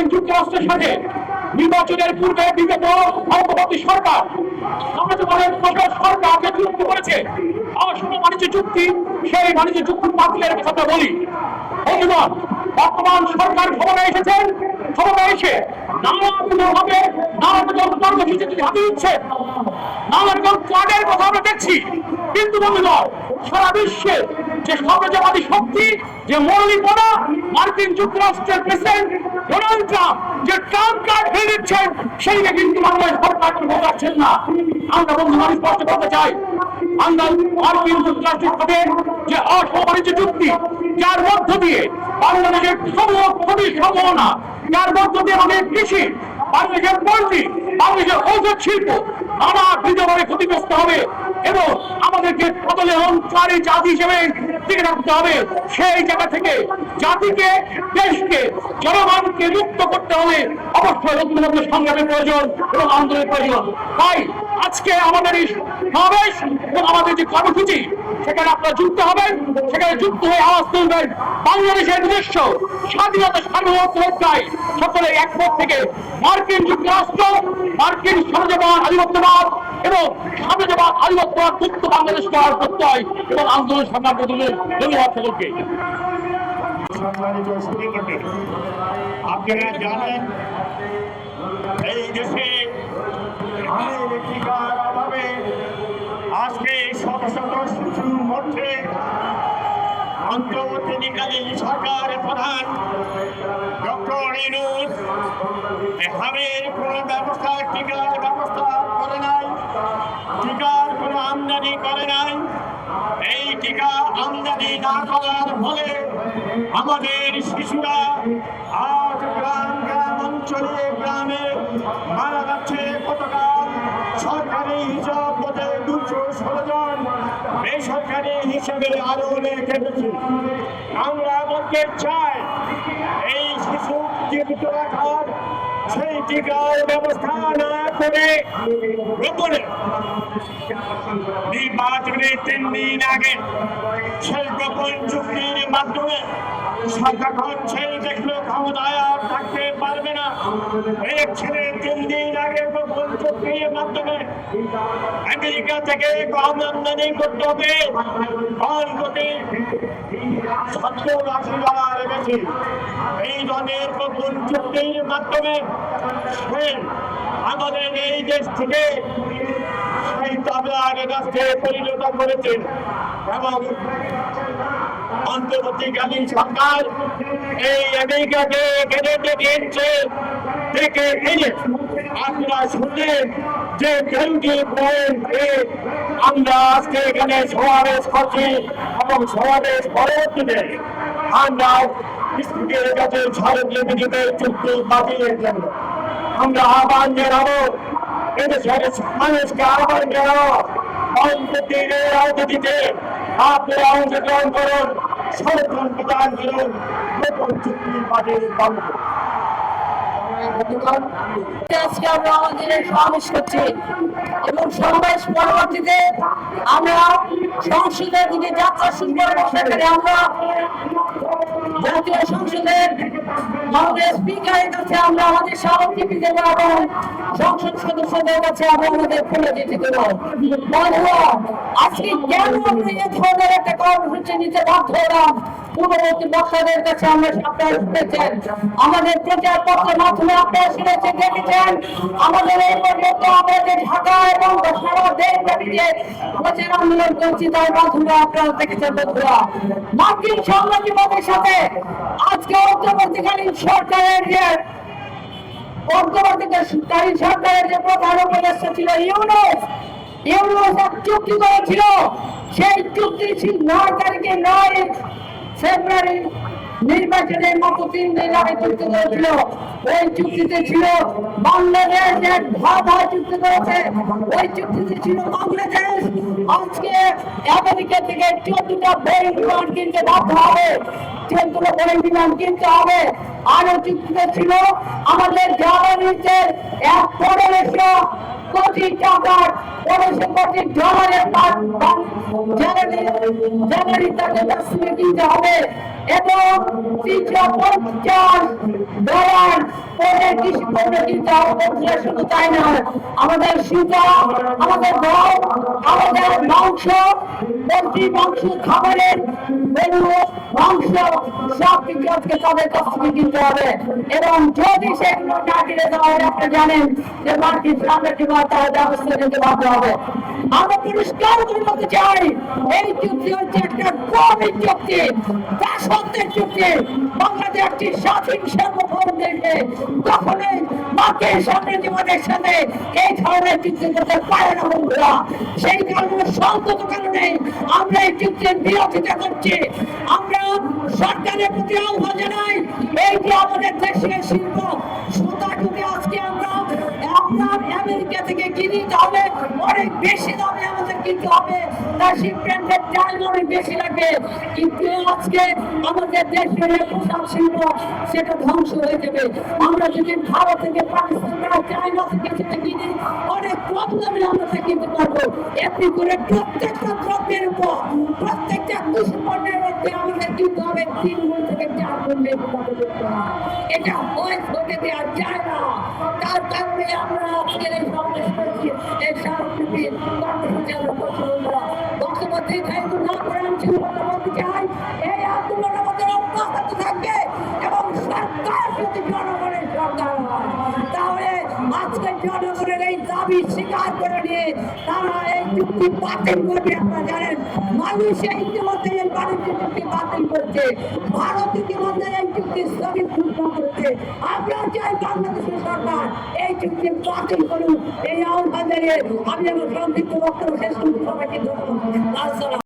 মার্কিন যুক্তরাষ্ট্রের সাথে নির্বাচনের পূর্বে বিগত অন্তর্বর্তী সরকার সাম্রাজ্যবাদের সরকার যে চুক্তি করেছে অসম বাণিজ্য চুক্তি, সেই বাণিজ্য চুক্তি বাতিলের কথা বলি। বন্ধুগণ, বর্তমান সরকার ক্ষমতায় এসেছেন, ক্ষমতায় এসে নানাভাবে নানা রকম কর্মসূচি হাতে দিচ্ছে, নানা রকম কার্ডের কথা আমরা দেখছি। কিন্তু বন্ধুগণ, সারা বিশ্বে যে সাম্রাজ্যবাদী শক্তি, যে মৌলিকতা, মার্কিন যুক্তরাষ্ট্রের প্রেসিডেন্ট ডোনাল্ড ট্রাম্প যে ট্রাম্প কার্ড ফেলে দিচ্ছেন, সেইটা কিন্তু বাংলাদেশ সরকার বোঝাচ্ছেন না। আমরা বন্ধুগণ স্পষ্ট করতে চাই, আমরা মার্কিন যুক্তরাষ্ট্রের সাথে যে অসম বাণিজ্য চুক্তি, যার মধ্য দিয়ে বাংলাদেশের খুবই সম্ভাবনা, যার মধ্য দিয়ে আমাদের কৃষি, বাংলাদেশের পোল্ট্রি, বাংলাদেশের ঔষধ শিল্প নানাবিধভাবে ক্ষতিগ্রস্ত হবে এবং আমাদেরকে প্রবলনকারী জাতি হিসেবে টিকে রাখতে হবে। সেই জায়গা থেকে জাতিকে, দেশকে, জনগণকে মুক্ত করতে হবে। অবশ্যই নতুন নতুন সংগ্রামের প্রয়োজন এবং আন্দোলনের প্রয়োজন। তাই আজকে আমাদের এই সমাবেশ এবং আমাদের যে কর্মসূচি, সেখানে আপনারা যুক্ত হবেন, সেখানে যুক্ত হয়ে আওয়াজ তুলবেন। বাংলাদেশের নিজস্ব স্বাধীনতা সার্বভৌমত্ব রক্ষায় সকলে একমত থেকে মার্কিন যুক্তরাষ্ট্র, মার্কিন সাম্রাজ্যবাদ আধিপত্যবাদ এবং সাম্রাজ্যবাদ আধিপত্যবাদ মুক্ত বাংলাদেশ করার প্রত্যয় এবং আন্দোলন সংগ্রাম করলেন। ধন্যবাদ সকলকে। আপনারা জানেন, এই দেশে টিকার অভাবে আজকে শত শত শিশু মরছে। অন্তর্বর্তীকালীন সরকারের প্রধান ডক্টর ইউনূস এভাবের কোন ব্যবস্থা, টিকার ব্যবস্থা করে নাই, টিকার কোন আমদানি করে নাই। এই টিকা আমদানি না করার ফলে আমাদের শিশুরা আজ গ্রাম অঞ্চলে গ্রামে মারা যাচ্ছে। গতকাল সরকারি হিসাব মতে 216 জন, বেসরকারি হিসেবে আরো অনেক বেশি। আমরা বলতে চাই, এই শিশু জীবিত রাখার সেই টিকার ব্যবস্থা না করে গোপনে নির্বাচনের 3 দিন আগে সেই গোপন চুক্তির মাধ্যমে যখন সেই দেখলো ক্ষমতায় আর থাকতে পারবে না, এক ছেলে 3 দিন আগে গোপন চুক্তির মাধ্যমে আমেরিকা থেকে গম আমদানি করতে হবে প্রতি $70-80 বেশি। এই ধরনের গোপন চুক্তির মাধ্যমে আমাদের এই দেশ থেকে সেই তাবলার রাষ্ট্রে পরিণত করেছেন এবং অন্তর্বর্তীকালীন সরকার এই আমেরিকাকে গেনেটে দিয়েছে থেকে এনে আপনারা শুনলেন যে কেন্দ্রীয় পয়েন্টে আমরা আজকে এখানে সমাবেশ করছি এবং সমাবেশ পরবর্তীতে আমরা স্পিকারের কাছে ভারতীয় বিজেপির চুক্তি বাতিলের জন্য আমরা আহ্বান জানাবো। এদেশের মানুষকে আহ্বান জানাবো, অন্তর্বর্তীকালীন রাজনীতিতে আপনারা অংশগ্রহণ করুন, সমর্থন প্রদান করুন, গোপন চুক্তি বাতিল বন্ধ করুন। আজকে আমরা আমাদের সমাবেশ করছি এবং সমাবেশ পরবর্তীতে আমরা সংসদের দিকে যাত্রা শুরু করবো। সেখানে আমরা জাতীয় সংসদের মাননীয় স্পিকারের কাছে আমরা আমাদের স্মারকলিপি দেব এবং সংসদ সদস্যদের কাছে আমরা আমাদের পুনর্জিত দেব। বন্ধুরা, আজকে কেন আমরা এ ধরনের একটা কর্মসূচি নিতে বাধ্য হলাম, পূর্ববর্তী বক্তাদের কাছে আমরা আপনারা শুনেছেন, আমাদের প্রচারপত্রের মাধ্যমে আপনারা শুনেছেন, দেখেছেন। আমাদের এই পর্যন্ত আমরা যে ঢাকা এবং সারা দেশব্যাপী যে প্রচার আন্দোলন করছি, তার মাধ্যমে আপনারা দেখেছেন। বন্ধুরা, মার্কিন সাম্রাজ্যবাদের সাথে আজকে অন্তর্বর্তীকালীন সরকারের যে প্রধান উপদেষ্টা ছিল ইউনূস এক চুক্তি করেছিল। সেই চুক্তি 9 তারিখে 9 ফেব্রুয়ারি নির্বাচনের মতো 3 দিন আগে চুক্তি করেছিল। ওই চুক্তিতে ছিল বাংলাদেশ এক ভাগ চুক্তি করেছে, ওই চুক্তিতে ছিল বাংলাদেশ আজকে আমেরিকা থেকে 14টা বোয়িং বিমান কিনতে বাধ্য হবে। ট্রেনগুলো করে বিমান কিনতে হবে। আরো চুক্তিতে ছিল আমাদের জ্বালানিতে ১৫০০ কোটি টাকার ১৫০০ কোটি ডলারের জ্বালানি তাদের কাছ থেকে কিনতে হবে এবং $৩৫০ পণ্যের কৃষি পণ্য কিনতে হবে। বন্ধুরা, শুধু তাই নয়, আমাদের সুতা, আমাদের গম, আমাদের মাংস, পোলট্রি মাংস, খাবারের গরু মাংস সব কিছু আজকে তাদের কাছ থেকে কিনতে হবে এবং যদি সেগুলো না কিনে দেওয়া হয়, আপনি জানেন যে মার্কিন সাম্রাজ্য তার ব্যবস্থা নিতে বাধ্য হবে। আমরা পরিষ্কার করে বলতে চাই, এই চুক্তি হচ্ছে একটা গভীর চুক্তি, দাসত্বের চুক্তি। বাংলাদেশ একটি স্বাধীন সার্বভৌম দেশে কখনোই মার্কিন সাম্রাজ্যবাদের সাথে এই ধরনের চুক্তি করতে পারে না। বন্ধুরা, সেই কারণে সঙ্গত কারণে আমরা এই চুক্তির বিরোধিতা করছি। আমরা সরকারের প্রতি আহ্বান জানাই, এই যে আমাদের দেশের শিল্প সুতা যদি আজকে আমরা আমেরিকা থেকে কিনি, তাহলে অনেক বেশি দামে আমাদের কিনতে হবে, তার শিপমেন্টের টাইম অনেক বেশি লাগবে। কিন্তু আজকে আমাদের দেশের পোশাক শিল্প সেটা ধ্বংস হয়ে যাবে। আমরা যদি ভারত থেকে, পাকিস্তান, চায়না থেকে সেটা কিনি, অনেক কম দামে আমরা কিনতে পারবো। এমনি করে প্রত্যেকটা দ্রব্যের উপর, প্রত্যেকটা কৃষি পণ্যের মধ্যে আমাদের কিনতে হবে ৩ গুণ থেকে ৪ গুণ বেশি দামে করতে হবে। এটা হতে দেওয়া যায় না। তার কারণে আমরা আজকের এই সমাবেশ করেছি, এই সাংস্কৃতিক কর্মসূচি আমরা করছি। বন্ধুরা, বক্তব্য দীর্ঘায়িত না করে আমি শুরু বলতে চাই, এই আন্দোলন আমাদের অব্যাহত থাকবে এবং সরকার যদি জনগণের সরকার হয়, তাহলে আজকে জনগণের এই দাবি স্বীকার করে নিয়ে তারা এই চুক্তি বাতিল করবে। আপনারা জানেন, মালয়েশিয়া ইতিমধ্যে এই বাণিজ্য চুক্তি বাতিল করছে, ভারত ইতিমধ্যে এই চুক্তি স্থগিত ঘোষণা করেছে। আমরা চাই বাংলাদেশের সরকার এই চুক্তি বাতিল করুন। এই আহ্বান জানিয়ে আমি আমার সংক্ষিপ্ত বক্তব্য শেষ করছি। সবাইকে ধন্যবাদ।